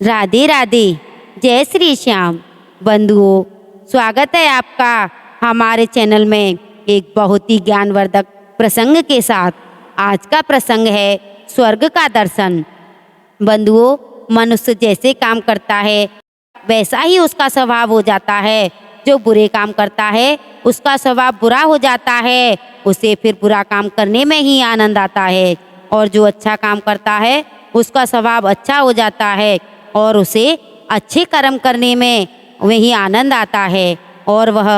राधे राधे। जय श्री श्याम। बंधुओं, स्वागत है आपका हमारे चैनल में एक बहुत ही ज्ञानवर्धक प्रसंग के साथ। आज का प्रसंग है स्वर्ग का दर्शन। बंधुओं, मनुष्य जैसे काम करता है वैसा ही उसका स्वभाव हो जाता है। जो बुरे काम करता है उसका स्वभाव बुरा हो जाता है, उसे फिर बुरा काम करने में ही आनंद आता है। और जो अच्छा काम करता है उसका स्वभाव अच्छा हो जाता है और उसे अच्छे कर्म करने में वही आनंद आता है और वह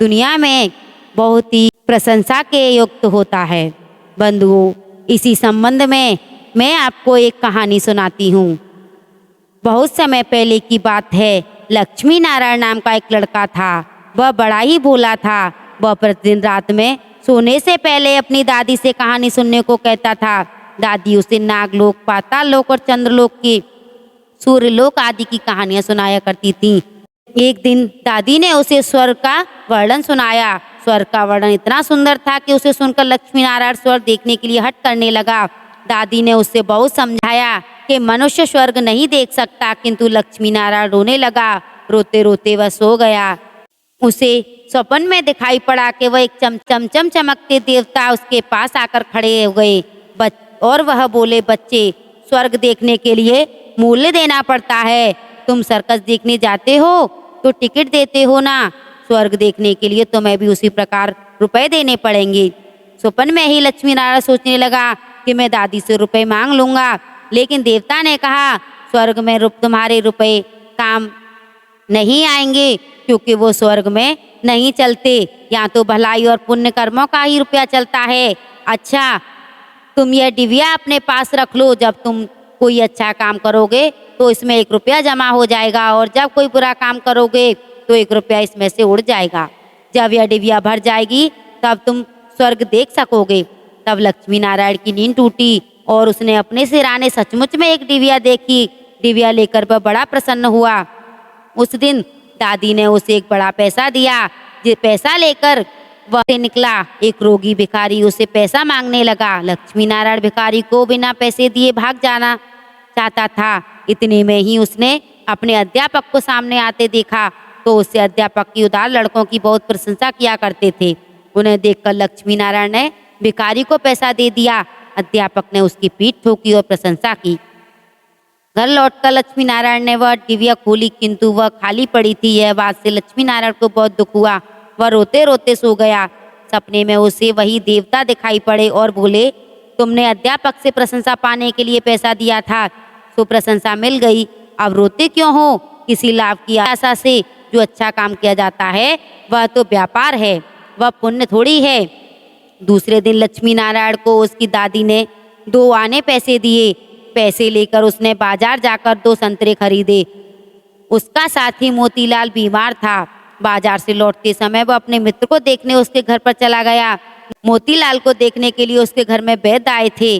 दुनिया में बहुत ही प्रशंसा के युक्त होता है। बंधुओं, इसी संबंध में मैं आपको एक कहानी सुनाती हूँ। बहुत समय पहले की बात है। लक्ष्मी नारायण नाम का एक लड़का था। वह बड़ा ही भोला था। वह प्रतिदिन रात में सोने से पहले अपनी दादी से कहानी सुनने को कहता था। दादी उसे नागलोक, पाताललोक और चंद्रलोक की, सूर्यलोक आदि की कहानियां सुनाया करती थी। एक दिन दादी ने उसे स्वर्ग का वर्णन सुनाया। स्वर्ग का वर्णन इतना सुंदर था कि उसे सुनकर लक्ष्मी नारायण स्वर्ग देखने के लिए हट करने लगा। दादी ने उसे बहुत समझाया कि मनुष्य स्वर्ग नहीं देख सकता, किंतु लक्ष्मी नारायण रोने लगा। रोते रोते वह सो गया। उसे स्वप्न में दिखाई पड़ा कि वह एक चमचम चमकते देवता उसके पास आकर खड़े हो गए और वह बोले, बच्चे, स्वर्ग देखने के लिए मूल्य देना पड़ता है। तुम सर्कस देखने जाते हो तो टिकट देते हो ना, स्वर्ग देखने के लिए तुम्हें भी उसी प्रकार रुपए देने पड़ेंगे। स्वप्न में ही लक्ष्मी नारायण सोचने लगा कि मैं दादी से रुपए मांग लूंगा, लेकिन देवता ने कहा स्वर्ग में तुम्हारे रुपए काम नहीं आएंगे, क्योंकि वो स्वर्ग में नहीं चलते। यहाँ तो भलाई और पुण्य कर्मों का ही रुपया चलता है। अच्छा, तुम यह डिबिया अपने पास रख लो। जब तुम कोई अच्छा काम करोगे तो इसमें 1 रुपया जमा हो जाएगा और जब कोई बुरा काम करोगे तो 1 रुपया इसमें से उड़ जाएगा। जब यह डिबिया भर जाएगी तब तुम स्वर्ग देख सकोगे। तब लक्ष्मी नारायण की नींद टूटी और उसने अपने सिराने सचमुच में एक डिबिया देखी। डिबिया लेकर वह बड़ा प्रसन्न हुआ। उस दिन दादी ने उसे एक बड़ा पैसा दिया। ये पैसा लेकर वह से निकला। एक रोगी भिखारी उसे पैसा मांगने लगा। लक्ष्मी नारायण भिखारी को बिना पैसे दिए भाग जाना चाहता था। इतने में ही उसने अपने अध्यापक को सामने आते देखा, तो उससे अध्यापक की उदार लड़कों की बहुत प्रशंसा किया करते थे। उन्हें देखकर लक्ष्मी नारायण ने भिखारी को पैसा दे दिया। अध्यापक ने उसकी पीठ ठोकी और प्रशंसा की। घर लौटकर लक्ष्मी नारायण ने वह डिबिया खोली, किंतु वह खाली पड़ी थी। यह बात से लक्ष्मी नारायण को बहुत दुख हुआ। वह रोते रोते सो गया। सपने में उसे वही देवता दिखाई पड़े और बोले, तुमने अध्यापक से प्रशंसा पाने के लिए पैसा दिया था, तो प्रशंसा मिल गई, अब रोते क्यों हो? किसी लाभ की आशा से जो अच्छा काम किया जाता है वह तो व्यापार है, वह पुण्य थोड़ी है। दूसरे दिन लक्ष्मी नारायण को उसकी दादी ने 2 आने पैसे दिए। पैसे लेकर उसने बाजार जाकर 2 संतरे खरीदे। उसका साथी मोतीलाल बीमार था। बाजार से लौटते समय वह अपने मित्र को देखने उसके घर पर चला गया। मोतीलाल को देखने के लिए उसके घर में वैद्य आए थे।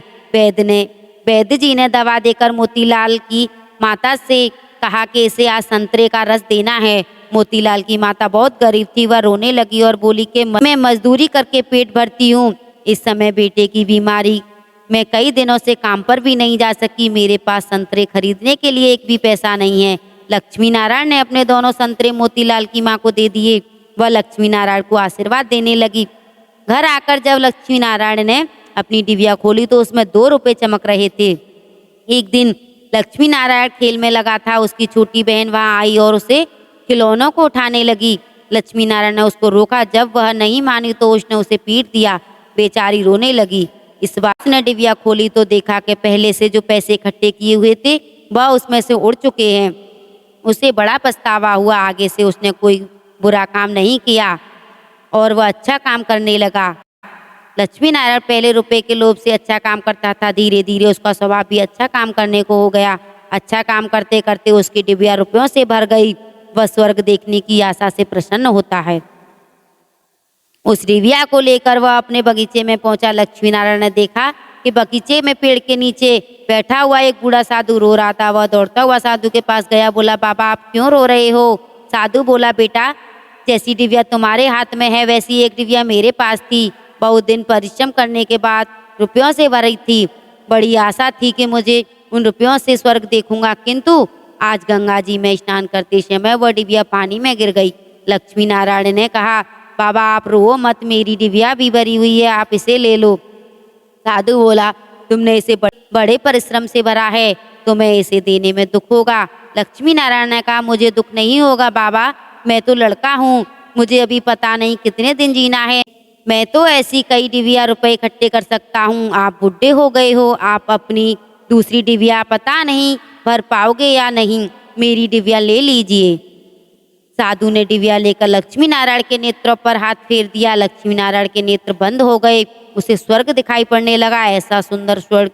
वैद्य जी ने दवा देकर मोतीलाल की माता से कहा कि इसे आज संतरे का रस देना है। मोतीलाल की माता बहुत गरीब थी। वह रोने लगी और बोली कि मैं मजदूरी करके पेट भरती हूँ। इस समय बेटे की बीमारी मैं कई दिनों से काम पर भी नहीं जा सकी। मेरे पास संतरे खरीदने के लिए एक भी पैसा नहीं है। लक्ष्मी नारायण ने अपने दोनों संतरे मोतीलाल की माँ को दे दिए। वह लक्ष्मी नारायण को आशीर्वाद देने लगी। घर आकर जब लक्ष्मी नारायण ने अपनी डिबिया खोली तो उसमें 2 रुपए चमक रहे थे। एक दिन लक्ष्मी नारायण खेल में लगा था। उसकी छोटी बहन वहां आई और उसे खिलौनों को उठाने लगी। लक्ष्मी नारायण ने उसको रोका। जब वह नहीं मानी तो उसने उसे पीट दिया। बेचारी रोने लगी। इस बार उसने डिबिया खोली तो देखा कि पहले से जो पैसे इकट्ठे किए हुए थे वह उसमें से उड़ चुके हैं। उसे बड़ा पछतावा हुआ। आगे से उसने कोई बुरा काम नहीं किया और वह अच्छा काम करने लगा। लक्ष्मी नारायण पहले रुपए के लोभ से अच्छा काम करता था। धीरे धीरे उसका स्वभाव भी अच्छा काम करने को हो गया। अच्छा काम करते करते उसकी डिबिया रुपयों से भर गई। वह स्वर्ग देखने की आशा से प्रसन्न होता है। उस डिबिया को लेकर वह अपने बगीचे में पहुंचा। लक्ष्मी नारायण ने देखा कि बगीचे में पेड़ के नीचे बैठा हुआ एक बूढ़ा साधु रो रहा था। वह दौड़ता हुआ साधु के पास गया। बोला, बाबा आप क्यों रो रहे हो? साधु बोला, बेटा, जैसी डिबिया तुम्हारे हाथ में है वैसी एक डिबिया मेरे पास थी। बहुत दिन परिश्रम करने के बाद रुपयों से भरी थी। बड़ी आशा थी कि मुझे उन रुपयों से स्वर्ग देखूंगा, किंतु आज गंगा जी में स्नान करते समय वह डिबिया पानी में गिर गई। लक्ष्मी नारायण ने कहा, बाबा आप रो मत, मेरी डिबिया भी भरी हुई है, आप इसे ले लो। साधु बोला, तुमने इसे बड़े परिश्रम से भरा है, तुम्हें इसे देने में दुख होगा। लक्ष्मी नारायण ने कहा, मुझे दुख नहीं होगा बाबा, मैं तो लड़का हूँ, मुझे अभी पता नहीं कितने दिन जीना है, मैं तो ऐसी कई डिबिया रुपए इकट्ठे कर सकता हूँ। आप बुढ़े हो गए हो, आप अपनी दूसरी डिबिया पता नहीं भर पाओगे या नहीं, मेरी डिबिया ले लीजिए। साधु ने डिबिया लेकर लक्ष्मी नारायण के नेत्रों पर हाथ फेर दिया। लक्ष्मी नारायण के नेत्र बंद हो गए, उसे स्वर्ग दिखाई पड़ने लगा। ऐसा सुंदर स्वर्ग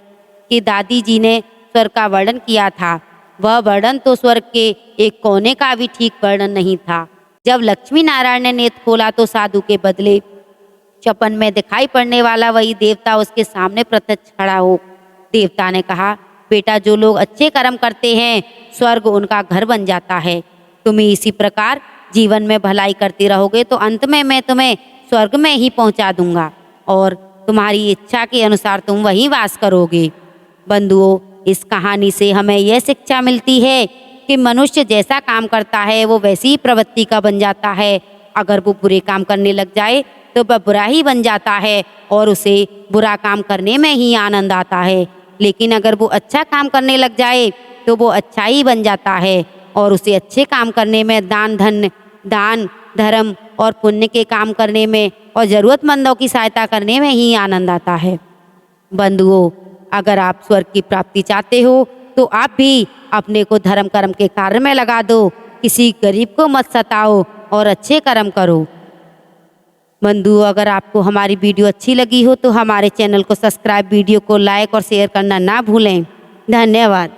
कि दादी जी ने स्वर्ग का वर्णन किया था, वह वर्णन तो स्वर्ग के एक कोने का भी ठीक वर्णन नहीं था। जब लक्ष्मी नारायण ने नेत्र खोला तो साधु के बदले सपन में दिखाई पड़ने वाला वही देवता उसके सामने प्रत्यक्ष खड़ा हो। देवता ने कहा, बेटा जो लोग अच्छे कर्म करते हैं स्वर्ग उनका घर बन जाता है। तुम इसी प्रकार जीवन में भलाई करते रहोगे तो अंत में मैं तुम्हें स्वर्ग में ही पहुंचा दूंगा और तुम्हारी इच्छा के अनुसार तुम वहीं वास करोगे। बंधुओं, इस कहानी से हमें यह शिक्षा मिलती है कि मनुष्य जैसा काम करता है वो वैसी ही प्रवृत्ति का बन जाता है। अगर वो बुरे काम करने लग जाए तो वह बुरा ही बन जाता है और उसे बुरा काम करने में ही आनंद आता है, लेकिन अगर वो अच्छा काम करने लग जाए तो वो अच्छा ही बन जाता है और उसे अच्छे काम करने में दान धर्म और पुण्य के काम करने में और ज़रूरतमंदों की सहायता करने में ही आनंद आता है। बंधुओं, अगर आप स्वर्ग की प्राप्ति चाहते हो तो आप भी अपने को धर्म कर्म के कार्य में लगा दो, किसी गरीब को मत सताओ और अच्छे कर्म करो। बंधुओं, अगर आपको हमारी वीडियो अच्छी लगी हो तो हमारे चैनल को सब्सक्राइब, वीडियो को लाइक और शेयर करना ना भूलें। धन्यवाद।